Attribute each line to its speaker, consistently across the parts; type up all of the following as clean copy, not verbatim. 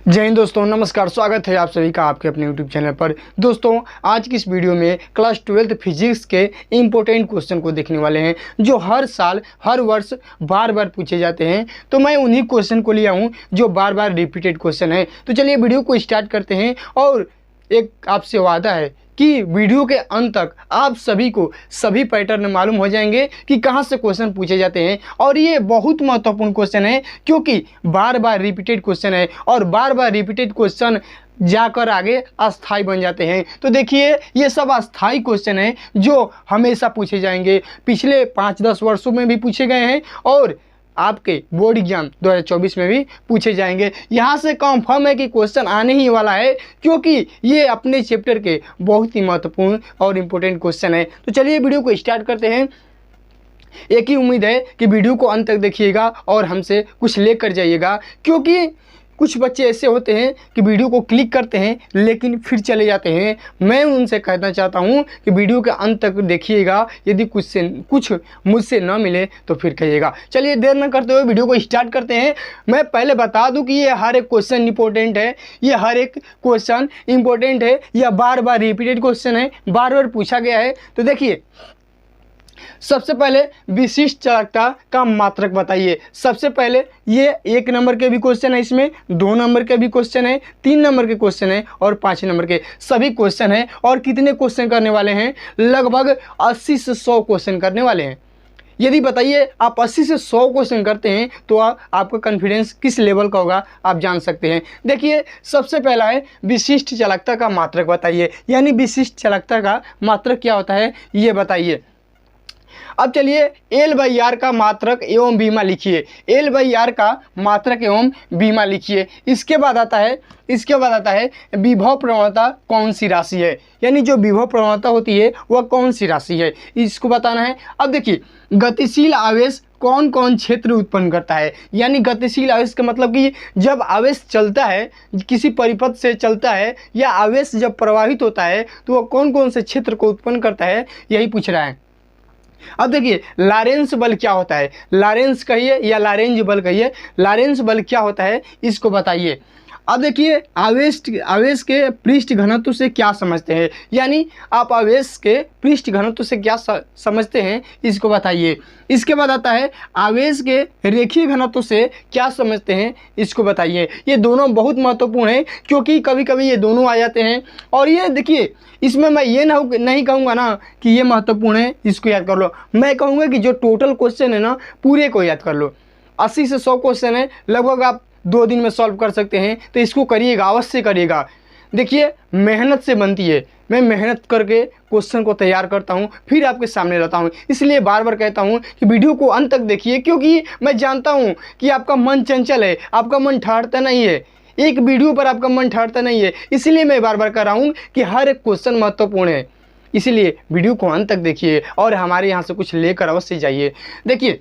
Speaker 1: जय हिंद दोस्तों, नमस्कार। स्वागत है आप सभी का आपके अपने YouTube चैनल पर। दोस्तों, आज की इस वीडियो में क्लास 12 फिजिक्स के इम्पोर्टेंट क्वेश्चन को देखने वाले हैं जो हर साल हर वर्ष बार बार पूछे जाते हैं। तो मैं उन्हीं क्वेश्चन को लिया हूं जो बार बार रिपीटेड क्वेश्चन है। तो चलिए वीडियो को स्टार्ट करते हैं। और एक आपसे वादा है कि वीडियो के अंत तक आप सभी को सभी पैटर्न मालूम हो जाएंगे कि कहाँ से क्वेश्चन पूछे जाते हैं। और ये बहुत महत्वपूर्ण क्वेश्चन है क्योंकि बार बार रिपीटेड क्वेश्चन है और बार बार रिपीटेड क्वेश्चन जाकर आगे अस्थाई बन जाते हैं। तो देखिए, ये सब अस्थाई क्वेश्चन है जो हमेशा पूछे जाएंगे। पिछले 5-10 वर्षों में भी पूछे गए हैं और आपके बोर्ड एग्जाम 2024 में भी पूछे जाएंगे। यहाँ से कंफर्म है कि क्वेश्चन आने ही वाला है क्योंकि ये अपने चैप्टर के बहुत ही महत्वपूर्ण और इम्पोर्टेंट क्वेश्चन है। तो चलिए वीडियो को स्टार्ट करते हैं। एक ही उम्मीद है कि वीडियो को अंत तक देखिएगा और हमसे कुछ लेकर जाइएगा, क्योंकि कुछ बच्चे ऐसे होते हैं कि वीडियो को क्लिक करते हैं लेकिन फिर चले जाते हैं। मैं उनसे कहना चाहता हूं कि वीडियो के अंत तक देखिएगा। यदि कुछ मुझसे न मिले तो फिर कहिएगा। चलिए देर न करते हुए वीडियो को स्टार्ट करते हैं। मैं पहले बता दूं कि ये हर एक क्वेश्चन इंपॉर्टेंट है। ये हर एक क्वेश्चन इंपॉर्टेंट है। यह बार बार रिपीटेड क्वेश्चन है, बार बार पूछा गया है। तो देखिए, सबसे पहले विशिष्ट चालकता का मात्रक बताइए। सबसे पहले ये 1 नंबर के भी क्वेश्चन है, इसमें 2 नंबर के भी क्वेश्चन है, 3 नंबर के क्वेश्चन है और 5 नंबर के सभी क्वेश्चन है। और कितने क्वेश्चन करने वाले हैं? लगभग 80 से 100 क्वेश्चन करने वाले हैं। यदि बताइए आप 80 से 100 क्वेश्चन करते हैं तो आपका कॉन्फिडेंस किस लेवल का होगा आप जान सकते हैं। देखिए, सबसे पहला है विशिष्ट चालकता का मात्रक बताइए। यानी विशिष्ट चालकता का मात्रक क्या होता है ये बताइए। अब चलिए L/R का मात्रक एवं बीमा लिखिए। L/R का मात्रक एवं बीमा लिखिए। इसके बाद आता है विभव प्रवणता कौन सी राशि है। यानी जो विभव प्रवणता होती है वह कौन सी राशि है, इसको बताना है। अब देखिए, गतिशील आवेश कौन कौन क्षेत्र उत्पन्न करता है। यानी गतिशील आवेश का मतलब कि जब आवेश चलता है, किसी परिपथ से चलता है या आवेश जब प्रवाहित होता है तो वह कौन कौन से क्षेत्र को उत्पन्न करता है, यही पूछ रहा है। अब देखिए, लारेंस बल क्या होता है। लारेंस कहिए या लारेंज बल कहिए, लारेंस बल क्या होता है इसको बताइए। अब देखिए, आवेश के पृष्ठ घनत्व से क्या समझते हैं। यानी आप आवेश के पृष्ठ घनत्व से क्या समझते हैं इसको बताइए। इसके बाद आता है आवेश के रेखीय घनत्व से क्या समझते हैं इसको बताइए। ये दोनों बहुत महत्वपूर्ण हैं क्योंकि कभी कभी ये दोनों आ जाते हैं। और ये देखिए, इसमें मैं ये नहीं कहूँगा ना कि ये महत्वपूर्ण है इसको याद कर लो। मैं कहूँगा कि जो टोटल क्वेश्चन है ना, पूरे को याद कर लो। 80 से 100 क्वेश्चन है, लगभग आप 2 दिन में सॉल्व कर सकते हैं। तो इसको करिएगा, अवश्य करिएगा। देखिए, मेहनत से बनती है। मैं मेहनत करके क्वेश्चन को तैयार करता हूं, फिर आपके सामने लाता हूं। इसलिए बार बार कहता हूं कि वीडियो को अंत तक देखिए, क्योंकि मैं जानता हूं कि आपका मन चंचल है, आपका मन ठहरता नहीं है। एक वीडियो पर आपका मन ठहरता नहीं है। इसलिए मैं बार बार कह रहा हूँ कि हर एक क्वेश्चन महत्वपूर्ण है। इसलिए वीडियो को अंत तक देखिए और हमारे यहाँ से कुछ लेकर अवश्य जाइए। देखिए,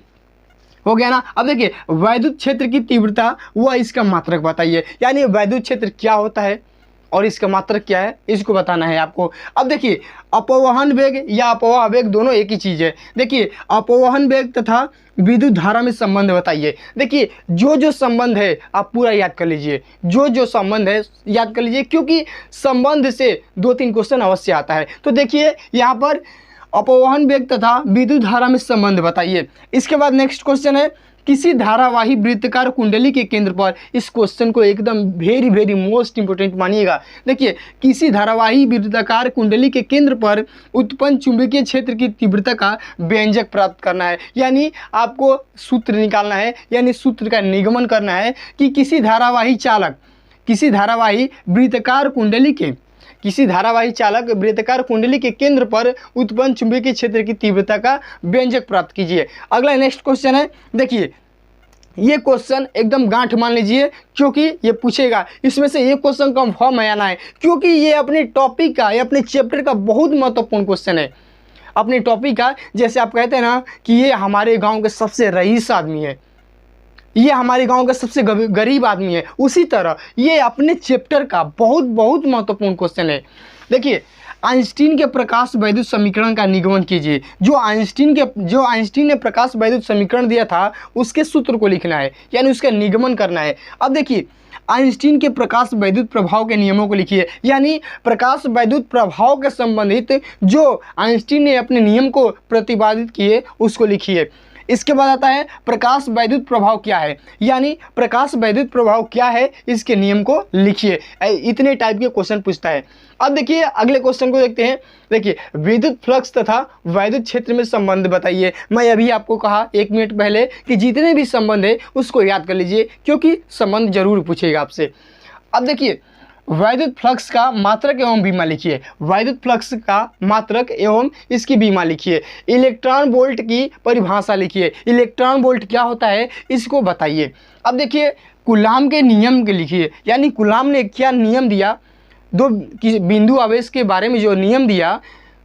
Speaker 1: हो गया ना। अब देखिए, वैद्युत क्षेत्र की तीव्रता वह इसका मात्रक बताइए। यानी वैद्युत क्षेत्र क्या होता है और इसका मात्रक क्या है इसको बताना है आपको। अब देखिए, अपवहन वेग या अपवाह वेग दोनों एक ही चीज़ है। देखिए, अपवहन वेग तथा विद्युत धारा में संबंध बताइए। देखिए, जो संबंध है आप पूरा याद कर लीजिए। जो संबंध है याद कर लीजिए, क्योंकि संबंध से 2-3 क्वेश्चन अवश्य आता है। तो देखिए, यहाँ पर अपवहन वेग तथा विद्युत धारा में संबंध बताइए। इसके बाद नेक्स्ट क्वेश्चन है किसी धारावाही वृत्ताकार कुंडली के केंद्र पर। इस क्वेश्चन को एकदम वेरी मोस्ट इंपोर्टेंट मानिएगा। देखिए, किसी धारावाही वृत्ताकार कुंडली के केंद्र पर उत्पन्न चुंबकीय क्षेत्र की तीव्रता का व्यंजक प्राप्त करना है। यानी आपको सूत्र निकालना है, यानी सूत्र का निगमन करना है कि किसी धारावाही वृत्ताकार कुंडली के केंद्र पर उत्पन्न चुंबकीय क्षेत्र की तीव्रता का व्यंजक प्राप्त कीजिए। अगला नेक्स्ट क्वेश्चन है। देखिए, ये क्वेश्चन एकदम गांठ मान लीजिए क्योंकि ये पूछेगा। इसमें से एक क्वेश्चन कंफर्म आना है क्योंकि ये अपने टॉपिक का, ये अपने चैप्टर का बहुत महत्वपूर्ण क्वेश्चन है। अपने टॉपिक का, जैसे आप कहते हैं ना कि ये हमारे गाँव के सबसे रईस आदमी है, ये हमारे गांव का सबसे गरीब आदमी है, उसी तरह ये अपने चैप्टर का बहुत महत्वपूर्ण क्वेश्चन है। देखिए, आइंस्टीन के प्रकाश वैद्युत समीकरण का निगमन कीजिए। जो आइंस्टीन ने प्रकाश वैद्युत समीकरण दिया था उसके सूत्र को लिखना है, यानी उसका निगमन करना है। अब देखिए, आइंस्टीन के प्रकाश वैद्युत प्रभाव के नियमों को लिखिए। यानी प्रकाश वैद्युत प्रभाव के संबंधित जो आइंस्टीन ने अपने नियम को प्रतिपादित किए उसको लिखिए। इसके बाद आता है प्रकाश वैद्युत प्रभाव क्या है, यानी प्रकाश वैद्युत प्रभाव क्या है इसके नियम को लिखिए। इतने टाइप के क्वेश्चन पूछता है। अब देखिए अगले क्वेश्चन को देखते हैं। देखिए विद्युत फ्लक्स तथा वैद्युत क्षेत्र में संबंध बताइए। मैं अभी आपको कहा 1 मिनट पहले कि जितने भी संबंध है उसको याद कर लीजिए, क्योंकि संबंध जरूर पूछेगा आपसे। अब देखिए वैद्युत फ्लक्स का मात्रक एवं बीमा लिखिए। वैद्युत फ्लक्स का मात्रक एवं इसकी बीमा लिखिए। इलेक्ट्रॉन वोल्ट की परिभाषा लिखिए। इलेक्ट्रॉन वोल्ट क्या होता है इसको बताइए। अब देखिए कूलाम के नियम के लिखिए, यानी कूलाम ने क्या नियम दिया, दो बिंदु आवेश के बारे में जो नियम दिया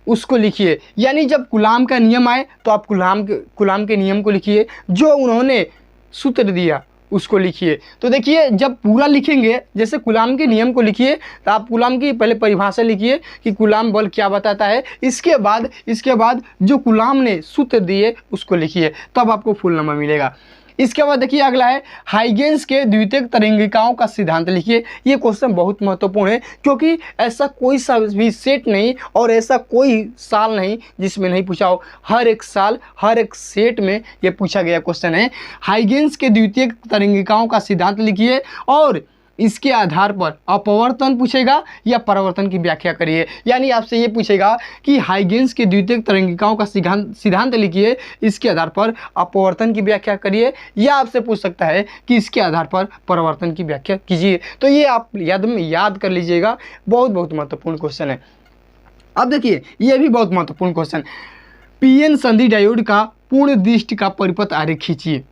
Speaker 1: उसको लिखिए। यानी जब कूलाम का नियम आए तो आप कूलाम के नियम को लिखिए, जो उन्होंने सूत्र दिया उसको लिखिए। तो देखिए जब पूरा लिखेंगे, जैसे कूलाम के नियम को लिखिए तो आप कूलाम की पहले परिभाषा लिखिए कि कूलाम बल क्या बताता है। इसके बाद जो कूलाम ने सूत्र दिए उसको लिखिए, तब आपको फुल नंबर मिलेगा। इसके बाद देखिए अगला है हाइगेंस के द्वितीयक तरंगिकाओं का सिद्धांत लिखिए। ये क्वेश्चन बहुत महत्वपूर्ण है, क्योंकि ऐसा कोई सा भी सेट नहीं और ऐसा कोई साल नहीं जिसमें नहीं पूछा हो। हर एक साल हर एक सेट में ये पूछा गया क्वेश्चन है। हाइगेंस के द्वितीयक तरंगिकाओं का सिद्धांत लिखिए और इसके आधार पर अपवर्तन पूछेगा या परावर्तन की व्याख्या करिए। यानी आपसे ये पूछेगा कि हाइगेंस के द्वितीयक तरंगिकाओं का सिद्धांत लिखिए, इसके आधार पर अपवर्तन की व्याख्या करिए, या आपसे पूछ सकता है कि इसके आधार पर परावर्तन की व्याख्या कीजिए। तो ये आप याद कर लीजिएगा, बहुत महत्वपूर्ण क्वेश्चन है। अब देखिए ये भी बहुत महत्वपूर्ण क्वेश्चन, पीएन संधि डायोड का पूर्ण दृष्टि का परिपथ आरेख खींचिए।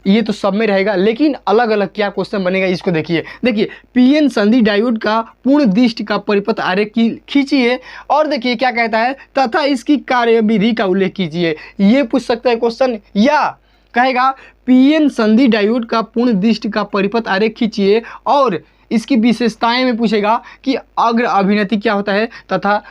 Speaker 1: ये तो सब में रहेगा, लेकिन अलग अलग क्या क्वेश्चन बनेगा इसको देखिए। देखिए पीएन संधि डायोड का पूर्ण दृष्टि का परिपथ आरेख खींचिए और देखिए क्या कहता है, तथा इसकी कार्यविधि का उल्लेख कीजिए। ये पूछ सकता है क्वेश्चन, या कहेगा पीएन संधि डायोड का पूर्ण दृष्टि का परिपथ आरेख खींचिए और इसकी विशेषताएं में पूछेगा कि अग्र अभिनति क्या होता है तथा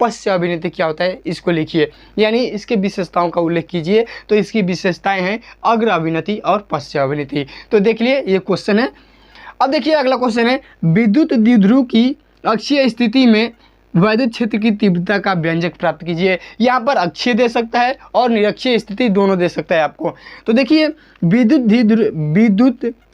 Speaker 1: पश्च अभिनति क्या होता है, इसको लिखिए। यानी इसके विशेषताओं का उल्लेख कीजिए। तो इसकी विशेषताएं हैं अग्र अभिनति और पश्च अभिनति। तो देख लिए ये क्वेश्चन है। अब देखिए अगला क्वेश्चन है विद्युत द्विध्रुव की अक्षीय स्थिति में वैद्युत क्षेत्र की तीव्रता का व्यंजक प्राप्त कीजिए। यहाँ पर अक्षीय दे सकता है और निरक्षीय स्थिति दोनों दे सकता है आपको। तो देखिए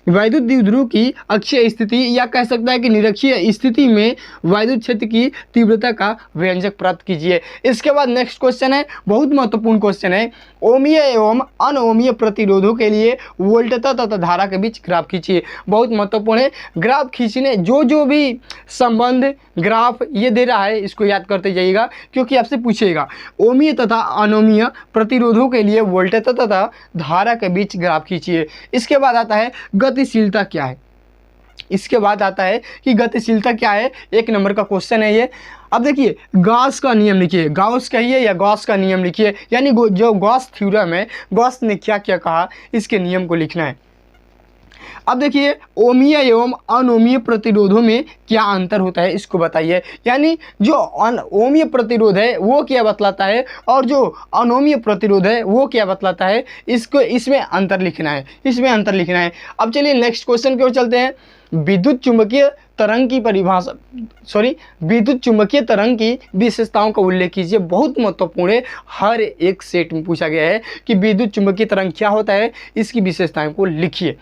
Speaker 1: वैद्युत द्विध्रुव की अक्षीय स्थिति, या कह सकता है कि निरक्षीय स्थिति में वैद्युत क्षेत्र की तीव्रता का व्यंजक प्राप्त कीजिए। इसके बाद नेक्स्ट क्वेश्चन है, बहुत महत्वपूर्ण क्वेश्चन है, ओमीय एवं अनओमीय प्रतिरोधों के लिए वोल्टता तथा धारा के बीच ग्राफ खींचिए। बहुत महत्वपूर्ण है, ग्राफ खींचने जो भी संबंध ग्राफ ये दे रहा है इसको याद करते जाइएगा, क्योंकि आपसे पूछेगा ओमीय तथा अनोमीय प्रतिरोधों के लिए वोल्टता तथा धारा के बीच ग्राफ खींचिए। इसके बाद आता है गतिशीलता क्या है। इसके बाद आता है कि गतिशीलता क्या है, 1 नंबर का क्वेश्चन है ये। अब देखिए गॉस का नियम लिखिए, गॉस कहिए या गॉस का नियम लिखिए, यानी जो गॉस थ्योरम है, गॉस ने क्या क्या कहा इसके नियम को लिखना है। अब देखिए ओमीय एवं अनोमीय प्रतिरोधों में क्या अंतर होता है इसको बताइए। यानी जो ओमीय प्रतिरोध है वो क्या बतलाता है और जो अनोमीय प्रतिरोध है वो क्या बतलाता है, इसमें अंतर लिखना है, अब चलिए नेक्स्ट क्वेश्चन की ओर चलते हैं। विद्युत चुंबकीय तरंग की विशेषताओं का उल्लेख कीजिए। बहुत महत्वपूर्ण है, हर एक सेट में पूछा गया है कि विद्युत चुंबकीय तरंग क्या होता है, इसकी विशेषताओं को लिखिए।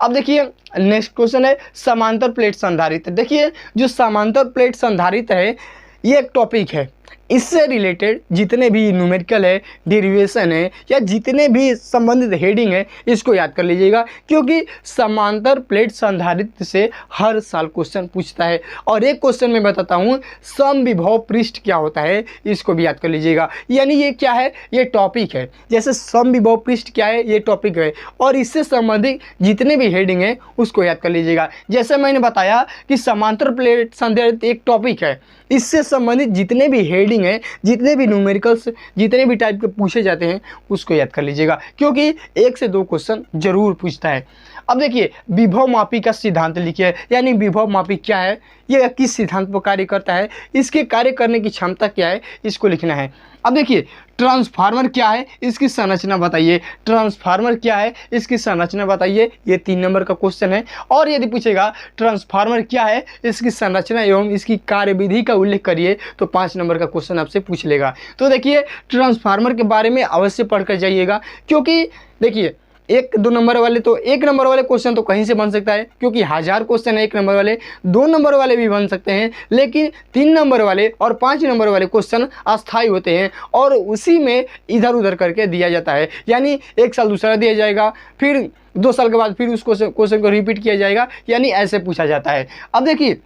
Speaker 1: अब देखिए नेक्स्ट क्वेश्चन है समांतर प्लेट संधारित्र। देखिए जो समांतर प्लेट संधारित्र है ये एक टॉपिक है, इससे रिलेटेड जितने भी न्यूमेरिकल है, डेरिवेशन है, या जितने भी संबंधित हेडिंग है इसको याद कर लीजिएगा, क्योंकि समांतर प्लेट संधारित्र से हर साल क्वेश्चन पूछता है। और एक क्वेश्चन मैं बताता हूँ, समविभव पृष्ठ क्या होता है इसको भी याद कर लीजिएगा। यानी ये क्या है, ये टॉपिक है। जैसे समविभव पृष्ठ क्या है, ये टॉपिक है, और इससे संबंधित जितने भी हेडिंग है उसको याद कर लीजिएगा। जैसे मैंने बताया कि समांतर प्लेट संधारित्र एक टॉपिक है, इससे संबंधित जितने भी हेडिंग है, जितने भी न्यूमेरिकल्स, जितने भी टाइप के पूछे जाते हैं उसको याद कर लीजिएगा, क्योंकि 1 से 2 क्वेश्चन जरूर पूछता है। अब देखिए विभव मापी का सिद्धांत लिखिए, यानी विभव मापी क्या है, ये किस सिद्धांत पर कार्य करता है, इसके कार्य करने की क्षमता क्या है, इसको लिखना है। अब देखिए ट्रांसफार्मर क्या है, इसकी संरचना बताइए। ट्रांसफार्मर क्या है, इसकी संरचना बताइए, ये 3 नंबर का क्वेश्चन है। और यदि पूछेगा ट्रांसफार्मर क्या है, इसकी संरचना एवं इसकी कार्यविधि का उल्लेख करिए, तो 5 नंबर का क्वेश्चन आपसे पूछ लेगा। तो देखिए ट्रांसफार्मर के बारे में अवश्य पढ़ कर जाइएगा, क्योंकि देखिए 1-2 नंबर वाले तो 1 नंबर वाले क्वेश्चन तो कहीं से बन सकता है, क्योंकि 1000 क्वेश्चन है 1 नंबर वाले, 2 नंबर वाले भी बन सकते हैं, लेकिन 3 नंबर वाले और 5 नंबर वाले क्वेश्चन अस्थायी होते हैं और उसी में इधर उधर करके दिया जाता है। यानी 1 साल दूसरा दिया जाएगा, फिर 2 साल के बाद फिर उस क्वेश्चन को रिपीट किया जाएगा, यानी ऐसे पूछा जाता है। अब देखिए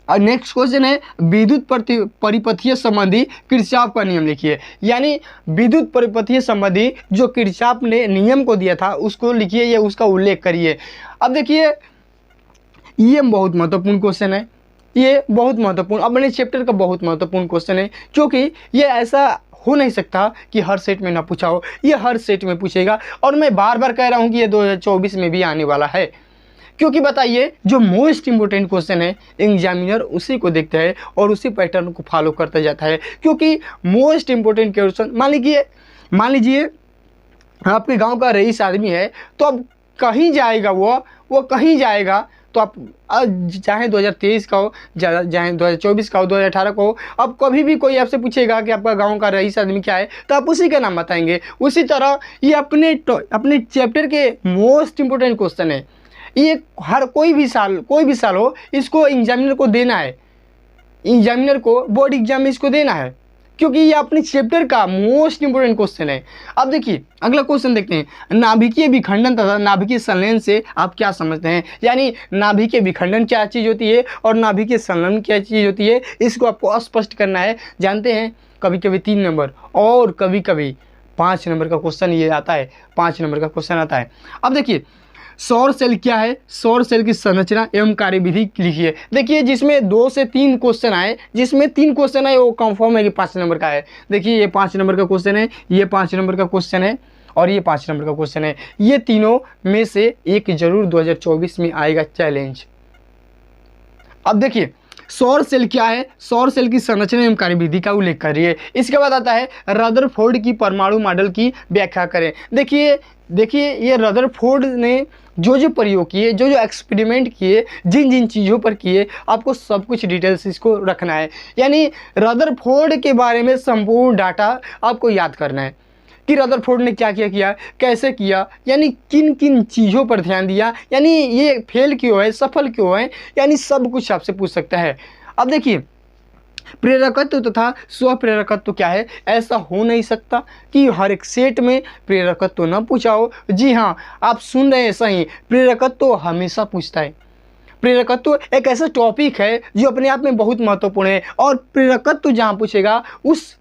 Speaker 1: नेक्स्ट क्वेश्चन है विद्युत परिपथीय संबंधी किरचॉफ का नियम लिखिए। यानी विद्युत परिपथीय संबंधी जो किरचॉफ ने नियम को दिया था उसको लिखिए, या उसका उल्लेख करिए। अब देखिए ये बहुत महत्वपूर्ण क्वेश्चन है, ये बहुत महत्वपूर्ण अपने चैप्टर का बहुत महत्वपूर्ण क्वेश्चन है, क्योंकि ये ऐसा हो नहीं सकता कि हर सेट में ना पूछा हो, ये हर सेट में पूछेगा। और मैं बार बार कह रहा हूँ कि ये 2024 में भी आने वाला है, क्योंकि बताइए जो मोस्ट इंपोर्टेंट क्वेश्चन है एग्जामिनर उसी को देखता है और उसी पैटर्न को फॉलो करता जाता है। क्योंकि मोस्ट इंपोर्टेंट क्वेश्चन मान लीजिए आपके गांव का रईस आदमी है, तो अब कहीं जाएगा वो कहीं जाएगा, तो आप चाहे 2023 का हो, चाहे 2024 का हो, 2018 का हो, अब कभी भी कोई आपसे पूछेगा कि आपका गांव का रईस आदमी क्या है, तो आप उसी का नाम बताएंगे। उसी तरह ये अपने चैप्टर के मोस्ट इंपोर्टेंट क्वेश्चन है। ये हर कोई भी साल हो, इसको एग्जामिनर को देना है, एग्जामिनर को बोर्ड एग्जाम में इसको देना है, क्योंकि ये अपने चैप्टर का मोस्ट इंपोर्टेंट क्वेश्चन है। अब देखिए अगला क्वेश्चन देखते हैं, नाभिकीय विखंडन तथा नाभिकीय संलयन से आप क्या समझते हैं। यानी नाभिकीय विखंडन क्या चीज़ होती है और नाभिकीय संलयन क्या चीज़ होती है, इसको आपको स्पष्ट करना है। जानते हैं कभी कभी 3 नंबर और कभी कभी 5 नंबर का क्वेश्चन ये आता है, 5 नंबर का क्वेश्चन आता है। अब देखिए सौर सेल क्या है, सौर सेल की संरचना एवं कार्यविधि लिखिए। देखिए जिसमें 2 से 3 क्वेश्चन आए, जिसमें 3 क्वेश्चन आए वो कंफर्म है कि 5 नंबर का है। देखिए ये 5 नंबर का क्वेश्चन है, ये 5 नंबर का क्वेश्चन है और ये 5 नंबर का क्वेश्चन है। ये तीनों में से एक जरूर 2024 में आएगा चैलेंज। अब देखिए सौर सेल क्या है, सौर सेल की संरचना एवं कार्यविधि का उल्लेख करिए। इसके बाद आता है रदरफोर्ड की परमाणु मॉडल की व्याख्या करें। देखिए ये रदरफोर्ड ने जो प्रयोग किए, जो एक्सपेरिमेंट किए, जिन चीज़ों पर किए, आपको सब कुछ डिटेल्स इसको रखना है। यानी रदरफोर्ड के बारे में संपूर्ण डाटा आपको याद करना है कि रदरफोर्ड ने क्या किया, कैसे किया, यानी किन किन चीज़ों पर ध्यान दिया, यानी ये फेल क्यों है, सफल क्यों है, यानी सब कुछ आपसे पूछ सकता है। अब देखिए प्रेरकत्व तथा स्वप्रेरकत्व क्या है। ऐसा हो नहीं सकता कि हर एक सेट में प्रेरकत्व न पूछा हो। जी हाँ, आप सुन रहे हैं सही, प्रेरकत्व हमेशा पूछता है। प्रेरकत्व एक ऐसा टॉपिक है जो अपने आप में बहुत महत्वपूर्ण है, और प्रेरकत्व जहाँ पूछेगा उस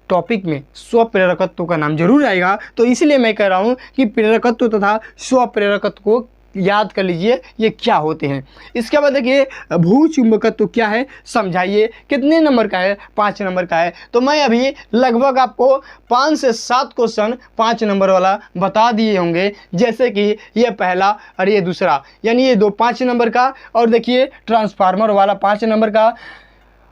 Speaker 1: टॉपिक में स्वप्रेरकत्व का नाम जरूर आएगा। तो इसलिए मैं कह रहा हूँ कि प्रेरकत्व तथा स्वप्रेरकत्व को याद कर लीजिए, ये क्या होते हैं। इसके बाद देखिए भूचुंबकत्व क्या है, समझाइए। कितने नंबर का है, 5 नंबर का है। तो मैं अभी लगभग आपको 5 से 7 क्वेश्चन 5 नंबर वाला बता दिए होंगे, जैसे कि ये पहला और ये दूसरा, यानी ये 5 नंबर का, और देखिए ट्रांसफार्मर वाला 5 नंबर का।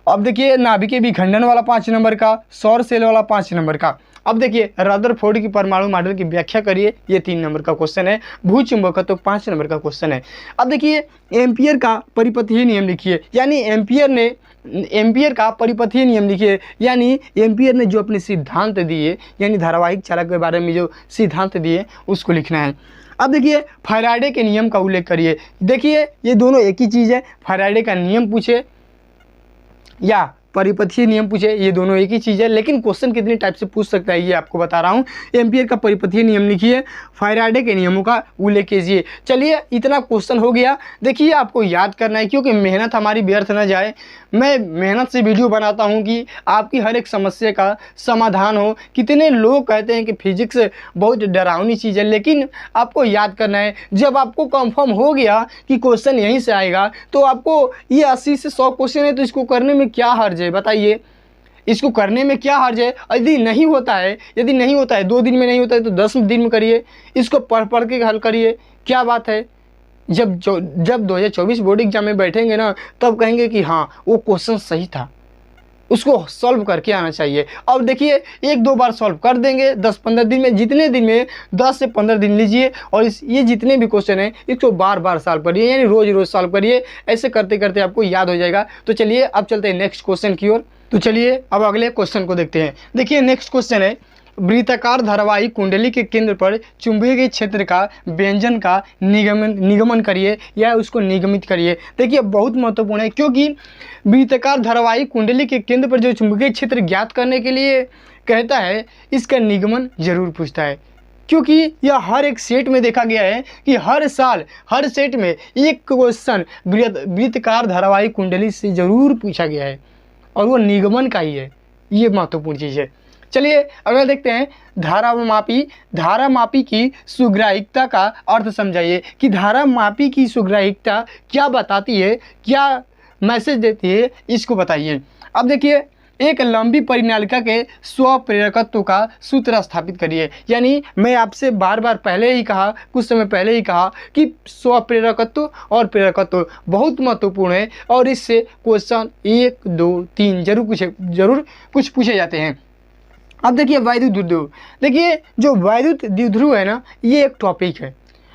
Speaker 1: अब देखिए नाभिकीय विखंडन वाला 5 नंबर का, सौर सेल वाला 5 नंबर का। अब देखिए रदरफोर्ड की परमाणु मॉडल की व्याख्या करिए, ये 3 नंबर का क्वेश्चन है। भूचुंबकत्व 5 नंबर का क्वेश्चन है। अब देखिए एम्पियर का परिपथीय नियम लिखिए। यानी एम्पियर का परिपथीय नियम लिखिए। यानी एम्पियर ने जो अपने सिद्धांत दिए, यानी धारावाहिक चालक के बारे में जो सिद्धांत दिए, उसको लिखना है। अब देखिए फैराडे के नियम का उल्लेख करिए। देखिए ये दोनों एक ही चीज़ है, फैराडे का नियम पूछे या परिपथीय नियम पूछे, ये दोनों एक ही चीज़ है, लेकिन क्वेश्चन कितने टाइप से पूछ सकता है ये आपको बता रहा हूँ। एम्पियर का परिपथीय नियम लिखिए, फैराडे के नियमों का उल्लेख कीजिए। चलिए इतना क्वेश्चन हो गया। देखिए आपको याद करना है, क्योंकि मेहनत हमारी व्यर्थ न जाए। मैं मेहनत से वीडियो बनाता हूँ कि आपकी हर एक समस्या का समाधान हो। कितने लोग कहते हैं कि फिजिक्स बहुत डरावनी चीज़ है, लेकिन आपको याद करना है। जब आपको कंफर्म हो गया कि क्वेश्चन यहीं से आएगा, तो आपको ये 80 से 100 क्वेश्चन है, तो इसको करने में क्या हर्ज है बताइए। इसको करने में क्या हर्ज है। यदि नहीं होता है 2 दिन में नहीं होता है तो 10 दिन में करिए, इसको पढ़ पढ़ के हल करिए। क्या बात है, जब 2024 बोर्ड एग्जाम में बैठेंगे ना, तब कहेंगे कि हाँ वो क्वेश्चन सही था, उसको सॉल्व करके आना चाहिए। अब देखिए 1-2 बार सॉल्व कर देंगे 10-15 दिन में, जितने दिन में 10 से 15 दिन लीजिए और ये जितने भी क्वेश्चन हैं इसको बार बार सॉल्व करिए, यानी रोज़ रोज़ सॉल्व करिए। ऐसे करते करते आपको याद हो जाएगा। तो चलिए अब चलते हैं नेक्स्ट क्वेश्चन की ओर। तो चलिए अब अगले क्वेश्चन को देखते हैं। देखिए नेक्स्ट क्वेश्चन है, वृत्ताकार धारावाही कुंडली के केंद्र पर चुंबकीय क्षेत्र का व्यंजन का निगमन करिए या उसको निगमित करिए। देखिए बहुत महत्वपूर्ण है, क्योंकि वृत्ताकार धारावाही कुंडली के केंद्र पर जो चुंबकीय क्षेत्र ज्ञात करने के लिए कहता है, इसका निगमन जरूर पूछता है। क्योंकि यह हर एक सेट में देखा गया है कि हर साल हर सेट में एक क्वेश्चन वृत्ताकार धारावाही कुंडली से जरूर पूछा गया है और वो निगमन का ही है। ये महत्वपूर्ण चीज़ है। चलिए अगला देखते हैं, धारामापी की सुग्राहिकता का अर्थ समझाइए कि धारामापी की सुग्राहिकता क्या बताती है, क्या मैसेज देती है, इसको बताइए। अब देखिए, एक लंबी परिनालिका के स्वप्रेरकत्व का सूत्र स्थापित करिए। यानी मैं आपसे बार बार पहले ही कहा, कुछ समय पहले ही कहा कि स्वप्रेरकत्व और प्रेरकत्व बहुत महत्वपूर्ण है और इससे क्वेश्चन 1, 2, 3 जरूर कुछ पूछे जाते हैं। अब देखिए वैद्युत द्विध्रुव, देखिए जो वैद्युत द्विध्रुव है ना, ये एक टॉपिक है।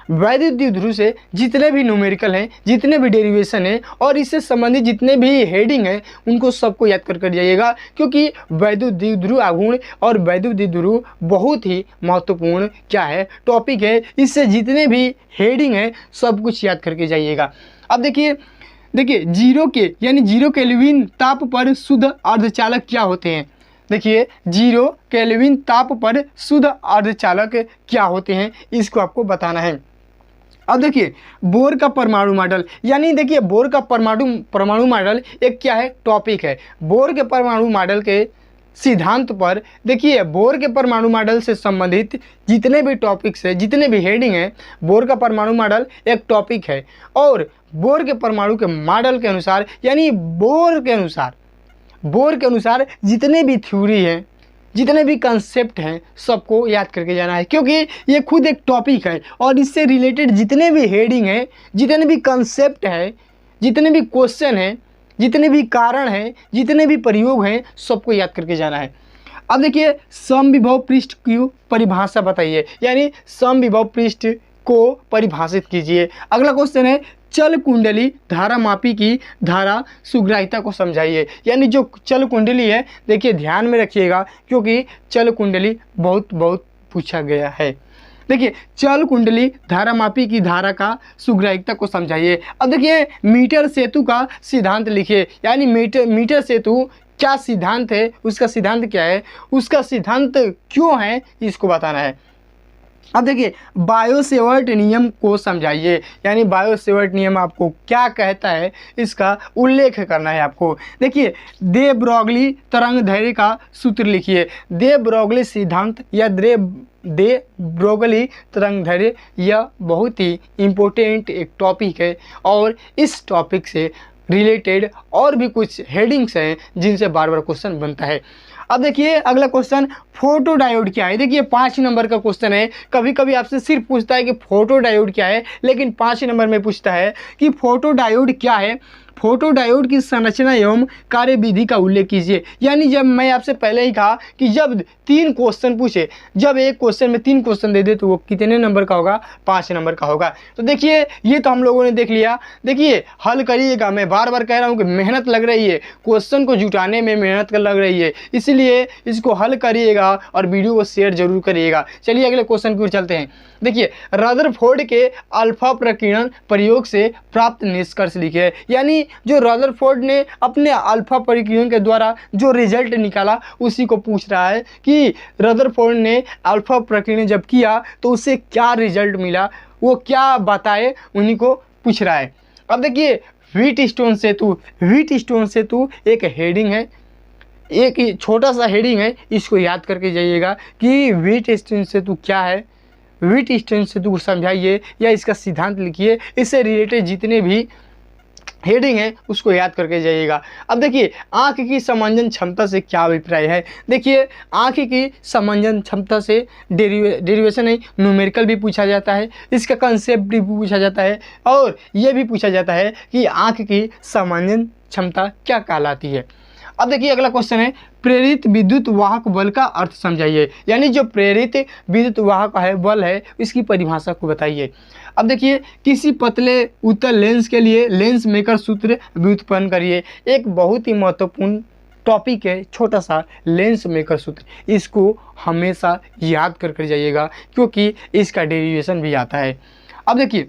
Speaker 1: वैद्युत द्विध्रुव से जितने भी न्यूमेरिकल हैं, जितने भी डेरिवेशन हैं और इससे संबंधित जितने भी हेडिंग हैं, उनको सबको याद कर जाइएगा, क्योंकि वैद्युत द्विध्रुव आघूर्ण और वैद्युत द्विध्रुव बहुत ही महत्वपूर्ण क्या है, टॉपिक है। इससे जितने भी हेडिंग हैं सब कुछ याद करके जाइएगा। अब देखिए 0 केल्विन ताप पर शुद्ध अर्धचालक क्या होते हैं। देखिए 0 केल्विन ताप पर शुद्ध अर्धचालक क्या होते हैं, इसको आपको बताना है। अब देखिए बोर का परमाणु मॉडल, यानी देखिए बोर का परमाणु मॉडल एक क्या है, टॉपिक है। बोर के परमाणु मॉडल के सिद्धांत पर देखिए, बोर के परमाणु मॉडल से संबंधित जितने भी टॉपिक्स है, जितने भी हेडिंग है, बोर का परमाणु मॉडल एक टॉपिक है। और बोर के परमाणु के मॉडल के अनुसार, यानी बोर के अनुसार जितने भी थ्योरी हैं, जितने भी कंसेप्ट हैं, सबको याद करके जाना है, क्योंकि ये खुद एक टॉपिक है और इससे रिलेटेड जितने भी हेडिंग हैं, जितने भी कंसेप्ट हैं, जितने भी क्वेश्चन हैं, जितने भी कारण हैं, जितने भी प्रयोग हैं, सबको याद करके जाना है। अब देखिए समविभव पृष्ठ की परिभाषा बताइए, यानी समविभव पृष्ठ को परिभाषित कीजिए। अगला क्वेश्चन है, चल कुंडली धारामापी की धारा सुग्राहिकता को समझाइए। यानी जो चल कुंडली है, देखिए ध्यान में रखिएगा, क्योंकि चल कुंडली बहुत पूछा गया है। देखिए चल कुंडली धारामापी की धारा का सुग्राहिकता को समझाइए। अब देखिए मीटर सेतु का सिद्धांत लिखिए, यानी मीटर सेतु क्या सिद्धांत है, उसका सिद्धांत क्या है, उसका सिद्धांत क्यों है, इसको बताना है। अब देखिए बायोसेवर्ट नियम को समझाइए, यानी बायोसेवर्ट नियम आपको क्या कहता है, इसका उल्लेख करना है आपको। देखिए दे ब्रोगली तरंग दैर्घ्य का सूत्र लिखिए। दे ब्रोगली सिद्धांत या दे ब्रोगली तरंग दैर्घ्य, यह बहुत ही इम्पोर्टेंट एक टॉपिक है और इस टॉपिक से रिलेटेड और भी कुछ हेडिंग्स हैं जिनसे बार बार क्वेश्चन बनता है। अब देखिए अगला क्वेश्चन, फोटो डायोड क्या है। देखिए 5 नंबर का क्वेश्चन है। कभी कभी आपसे सिर्फ पूछता है कि फोटो डायोड क्या है, लेकिन 5 नंबर में पूछता है कि फोटो डायोड क्या है। फोटो डायोड की संरचना एवं कार्यविधि का उल्लेख कीजिए। यानी जब मैं आपसे पहले ही कहा कि जब 3 क्वेश्चन पूछे, जब एक क्वेश्चन में 3 क्वेश्चन दे दे तो वो कितने नंबर का होगा, 5 नंबर का होगा। तो देखिए ये तो हम लोगों ने देख लिया। देखिए हल करिएगा, मैं बार बार कह रहा हूँ कि मेहनत लग रही है, क्वेश्चन को जुटाने में मेहनत लग रही है, इसलिए इसको हल करिएगा और वीडियो को शेयर जरूर करिएगा। चलिए अगले क्वेश्चन की ओर चलते हैं। देखिए रदरफोर्ड के अल्फा प्रकीर्णन प्रयोग से प्राप्त निष्कर्ष लिखिए। यानी जो रदरफोर्ड ने अपने अल्फा प्रकीर्णन के द्वारा जो रिजल्ट निकाला, उसी को पूछ रहा है कि रदरफोर्ड ने अल्फा प्रकीर्णन जब किया तो उससे क्या रिजल्ट मिला, वो क्या बताए, उन्हीं को पूछ रहा है। अब देखिए व्हीटस्टोन सेतु एक हेडिंग है, एक छोटा सा हेडिंग है, इसको याद करके जाइएगा कि व्हीटस्टोन सेतु क्या है। व्हीटस्टोन सेतु को समझाइए या इसका सिद्धांत लिखिए। इससे रिलेटेड जितने भी हेडिंग है उसको याद करके जाइएगा। अब देखिए आँख की समंजन क्षमता से क्या अभिप्राय है। देखिए आँख की समंजन क्षमता से डेरिवेशन है, न्यूमेरिकल भी पूछा जाता है, इसका कंसेप्ट भी पूछा जाता है और ये भी पूछा जाता है कि आँख की समंजन क्षमता क्या कहलाती है। अब देखिए अगला क्वेश्चन है, प्रेरित विद्युत वाहक बल का अर्थ समझाइए। यानी जो प्रेरित विद्युत वाहक है बल है इसकी परिभाषा को बताइए। अब देखिए किसी पतले उत्तल लेंस के लिए लेंस मेकर सूत्र व्युत्पन्न करिए। एक बहुत ही महत्वपूर्ण टॉपिक है, छोटा सा लेंस मेकर सूत्र, इसको हमेशा याद करके जाइएगा क्योंकि इसका डेरिवेशन भी आता है। अब देखिए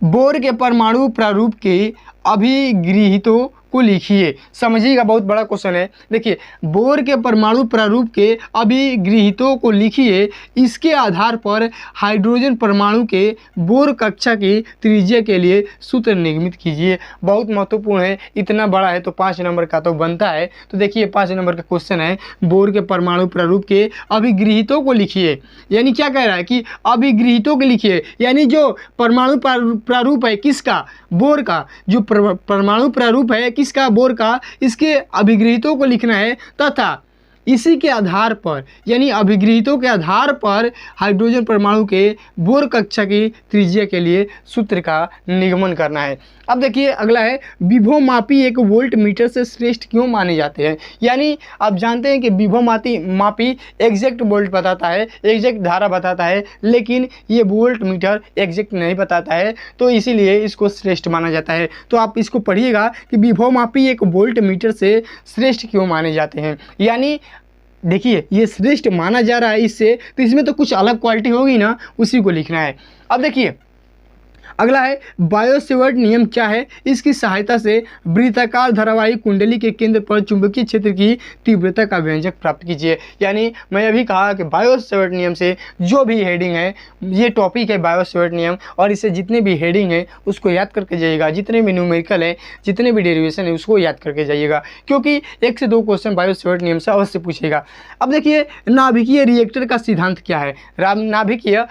Speaker 1: बोर के परमाणु प्रारूप के अभिगृहितों को लिखिए। समझिएगा बहुत बड़ा क्वेश्चन है। देखिए बोर के परमाणु प्रारूप के अभिगृहितों को लिखिए, इसके आधार पर हाइड्रोजन परमाणु के बोर कक्षा की त्रिज्या के लिए सूत्र निर्मित कीजिए। बहुत महत्वपूर्ण है, इतना बड़ा है तो 5 नंबर का तो बनता है। तो देखिए 5 नंबर का क्वेश्चन है, बोर के परमाणु प्रारूप के अभिगृहितों को लिखिए। यानी क्या कह रहा है कि अभिगृहितों को लिखिए, यानी जो परमाणु प्रारूप है किसका, बोर का, जो परमाणु प्रारूप है किसका, बोर का, इसके अभिगृहितों को लिखना है तथा इसी के आधार पर यानी अभिगृहितों के आधार पर हाइड्रोजन परमाणु के बोर कक्षा की त्रिज्या के लिए सूत्र का निगमन करना है। अब देखिए अगला है, विभवमापी एक वोल्ट मीटर से श्रेष्ठ क्यों माने जाते हैं। यानी आप जानते हैं कि विभवमापी एग्जैक्ट वोल्ट बताता है, एग्जैक्ट धारा बताता है, लेकिन ये वोल्ट मीटर एग्जैक्ट नहीं बताता है, तो इसीलिए इसको श्रेष्ठ माना जाता है। तो आप इसको पढ़िएगा कि विभवमापी एक वोल्ट मीटर से श्रेष्ठ क्यों माने जाते हैं। यानी देखिए ये श्रेष्ठ माना जा रहा है इससे, तो इसमें तो कुछ अलग क्वालिटी होगी ना, उसी को लिखना है। अब देखिए अगला है, बायो-सेवर्ट नियम क्या है। इसकी सहायता से वृत्ताकार धारावाही कुंडली के केंद्र पर चुंबकीय क्षेत्र की तीव्रता का व्यंजक प्राप्त कीजिए। यानी मैं अभी कहा कि बायो-सेवर्ट नियम से जो भी हेडिंग है, ये टॉपिक है बायो-सेवर्ट नियम, और इससे जितने भी हेडिंग है उसको याद करके जाइएगा, जितने भी न्यूमेरिकल है, जितने भी डेरिवेशन है उसको याद करके जाइएगा, क्योंकि 1 से 2 क्वेश्चन बायो-सेवर्ट नियम से अवश्य पूछेगा। अब देखिए नाभिकीय रिएक्टर का सिद्धांत क्या है। नाभिकीय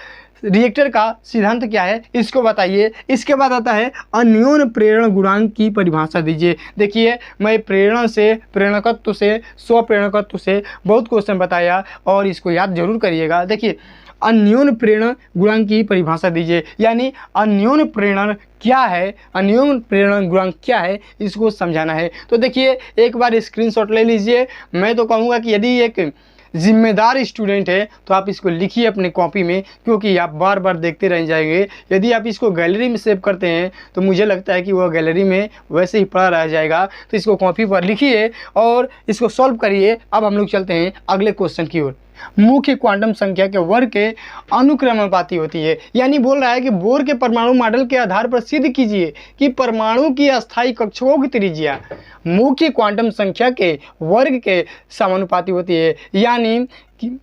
Speaker 1: रिएक्टर का सिद्धांत क्या है इसको बताइए। इसके बाद आता है अन्योन्य प्रेरण गुणांक की परिभाषा दीजिए। देखिए मैं प्रेरणा से, प्रेरकत्व से, स्वप्रेरकत्व से बहुत क्वेश्चन बताया और इसको याद जरूर करिएगा। देखिए अन्योन्य प्रेरण गुणांक की परिभाषा दीजिए, यानी अन्योन्य प्रेरण क्या है, अन्योन्य प्रेरण गुणांक क्या है, इसको समझाना है। तो देखिए एक बार स्क्रीनशॉट ले लीजिए। मैं तो कहूँगा कि यदि एक जिम्मेदार स्टूडेंट है तो आप इसको लिखिए अपने कॉपी में, क्योंकि आप बार बार देखते रह जाएंगे। यदि आप इसको गैलरी में सेव करते हैं तो मुझे लगता है कि वह गैलरी में वैसे ही पड़ा रह जाएगा। तो इसको कॉपी पर लिखिए और इसको सॉल्व करिए। अब हम लोग चलते हैं अगले क्वेश्चन की ओर। मुख्य क्वांटम संख्या के वर्ग के अनुक्रमानुपाती होती है। यानी बोल रहा है कि बोर के परमाणु मॉडल के आधार पर सिद्ध कीजिए कि परमाणु की अस्थायी कक्षाओं की त्रिज्या मुख्य क्वांटम संख्या के वर्ग के समानुपाती होती है।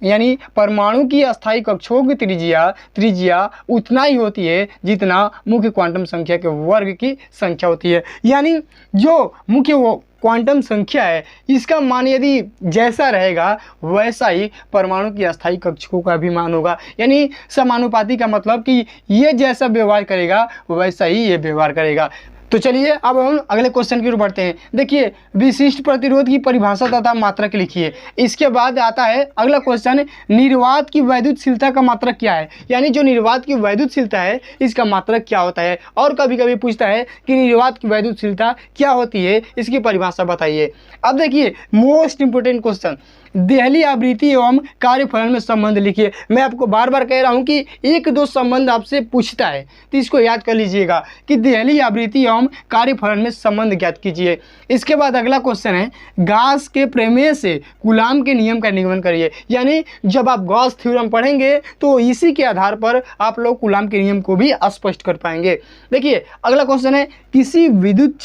Speaker 1: यानी परमाणु की अस्थायी कक्षाओं की त्रिज्या उतना ही होती है जितना मुख्य क्वांटम संख्या के वर्ग की संख्या होती है। यानी जो मुख्य क्वांटम संख्या है इसका मान यदि जैसा रहेगा वैसा ही परमाणु की अस्थायी कक्षकों का भी मान होगा। यानी समानुपाती का मतलब कि ये जैसा व्यवहार करेगा वैसा ही ये व्यवहार करेगा। तो चलिए अब हम अगले क्वेश्चन की ओर बढ़ते हैं। देखिए विशिष्ट प्रतिरोध की परिभाषा तथा मात्रक लिखिए। इसके बाद आता है अगला क्वेश्चन, निर्वात की वैद्युतशीलता का मात्रक क्या है। यानी जो निर्वात की वैद्युतशीलता है इसका मात्रक क्या होता है। और कभी कभी पूछता है कि निर्वात की वैद्युतशीलता क्या होती है, इसकी परिभाषा बताइए। अब देखिए मोस्ट इंपोर्टेंट क्वेश्चन, देहली आवृत्ति एवं कार्यफलन में संबंध लिखिए। मैं आपको बार बार कह रहा हूं कि 1-2 संबंध आपसे पूछता है तो इसको याद कर लीजिएगा कि देहली आवृत्ति एवं कार्यफलन में संबंध ज्ञात कीजिए। इसके बाद अगला क्वेश्चन है, गॉस के प्रमेय से कूलाम के नियम का निगमन करिए। यानी जब आप गॉस थ्योरम पढ़ेंगे तो इसी के आधार पर आप लोग कूलाम के नियम को भी स्पष्ट कर पाएंगे। देखिए अगला क्वेश्चन है, किसी वैद्युत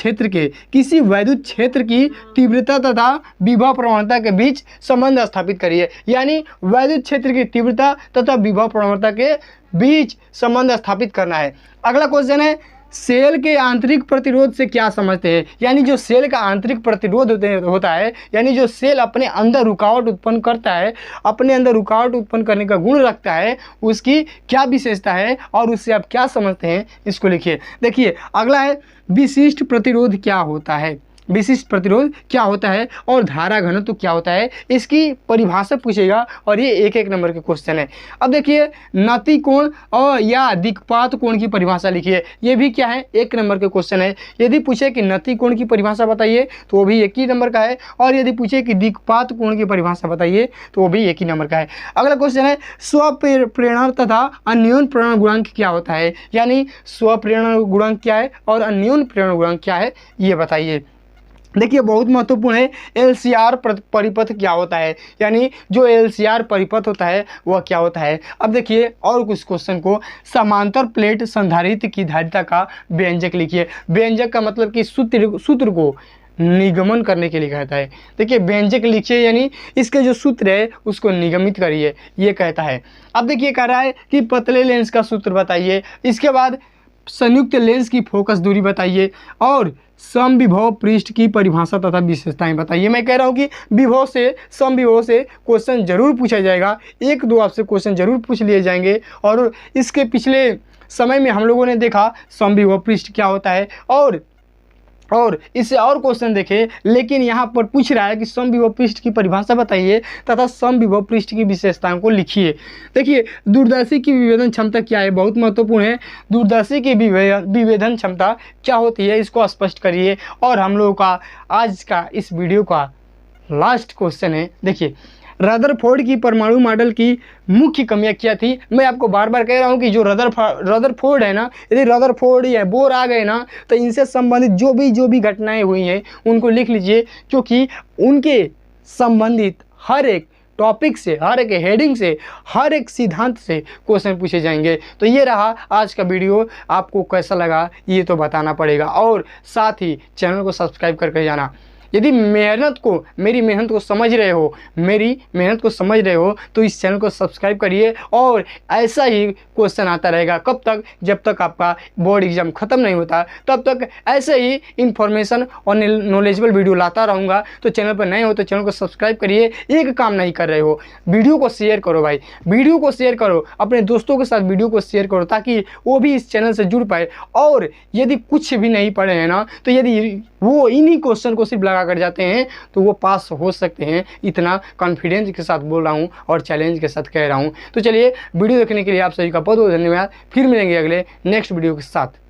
Speaker 1: क्षेत्र की तीव्रता तथा विभव प्रवणता के बीच संबंध स्थापित करिए। यानी वैद्युत क्षेत्र की तीव्रता तथा विभव प्रवणता के बीच संबंध स्थापित करना है। अगला क्वेश्चन है, सेल के आंतरिक प्रतिरोध से क्या समझते हैं, यानी जो सेल का आंतरिक प्रतिरोध होता है, यानी जो सेल अपने अंदर रुकावट उत्पन्न करता है, अपने अंदर रुकावट उत्पन्न करने का गुण रखता है, उसकी क्या विशेषता है और उससे आप क्या समझते हैं, इसको लिखिए। देखिए अगला है विशिष्ट प्रतिरोध क्या होता है, विशिष्ट प्रतिरोध क्या होता है और धारा घनत्व क्या होता है, इसकी परिभाषा पूछेगा और ये एक एक नंबर के क्वेश्चन है। अब देखिए नति कोण और या दिक्पात कोण की परिभाषा लिखिए, ये भी क्या है, एक नंबर के क्वेश्चन है। यदि पूछे कि नति कोण की परिभाषा बताइए तो वो भी एक ही नंबर का है, और यदि पूछे कि दिक्पात कोण की परिभाषा बताइए तो वो भी एक ही नंबर का है। अगला क्वेश्चन है स्वप्रेरणा तथा अन्योन्य प्रेरणा गुणांक क्या होता है, यानी स्वप्रेरणा गुणांक क्या है और अन्योन्य प्रेरणा गुणांक क्या है, ये बताइए। देखिए बहुत महत्वपूर्ण है, एलसीआर परिपथ क्या होता है, यानी जो एलसीआर परिपथ होता है वह क्या होता है। अब देखिए और कुछ क्वेश्चन को, समांतर प्लेट संधारित्र की धारिता का व्यंजक लिखिए। व्यंजक का मतलब कि सूत्र को निगमन करने के लिए कहता है। देखिए व्यंजक लिखिए, यानी इसके जो सूत्र है उसको निगमित करिए, ये कहता है। अब देखिए कह रहा है कि पतले लेंस का सूत्र बताइए, इसके बाद संयुक्त लेंस की फोकस दूरी बताइए और समविभव पृष्ठ की परिभाषा तथा विशेषताएं बताइए। मैं कह रहा हूँ कि विभव से समविभव से क्वेश्चन जरूर पूछा जाएगा, एक दो आपसे क्वेश्चन जरूर पूछ लिए जाएंगे। और इसके पिछले समय में हम लोगों ने देखा समविभव पृष्ठ क्या होता है और इससे और क्वेश्चन देखे, लेकिन यहाँ पर पूछ रहा है कि समविभव पृष्ठ की परिभाषा बताइए तथा समविभव पृष्ठ की विशेषताओं को लिखिए। देखिए दूरदर्शी की विभेदन क्षमता क्या है, बहुत महत्वपूर्ण है। दूरदर्शी की विभेदन क्षमता क्या होती है, इसको स्पष्ट करिए। और हम लोगों का आज का इस वीडियो का लास्ट क्वेश्चन है, देखिए रदरफोर्ड की परमाणु मॉडल की मुख्य कमियां क्या थी। मैं आपको बार बार कह रहा हूं कि जो रदरफोर्ड है ना, यदि रदरफोर्ड या बोर आ गए ना तो इनसे संबंधित जो भी घटनाएं हुई हैं उनको लिख लीजिए, क्योंकि उनके संबंधित हर एक टॉपिक से, हर एक हेडिंग से, हर एक सिद्धांत से क्वेश्चन पूछे जाएंगे। तो ये रहा आज का वीडियो, आपको कैसा लगा ये तो बताना पड़ेगा, और साथ ही चैनल को सब्सक्राइब करके जाना। यदि मेरी मेहनत को समझ रहे हो तो इस चैनल को सब्सक्राइब करिए, और ऐसा ही क्वेश्चन आता रहेगा। कब तक, जब तक आपका बोर्ड एग्जाम ख़त्म नहीं होता, तब तक ऐसे ही इंफॉर्मेशन और नॉलेजेबल वीडियो लाता रहूँगा। तो चैनल पर नए हो तो चैनल को सब्सक्राइब करिए। एक काम नहीं कर रहे हो, वीडियो को शेयर करो भाई, वीडियो को शेयर करो, अपने दोस्तों के साथ वीडियो को शेयर करो ताकि वो भी इस चैनल से जुड़ पाए। और यदि कुछ भी नहीं पढ़े हैं ना, तो यदि वो इन्हीं क्वेश्चन को सिर्फ लगा कर जाते हैं तो वो पास हो सकते हैं। इतना कॉन्फिडेंस के साथ बोल रहा हूँ और चैलेंज के साथ कह रहा हूँ। तो चलिए वीडियो देखने के लिए आप सभी का बहुत बहुत धन्यवाद। फिर मिलेंगे अगले नेक्स्ट वीडियो के साथ।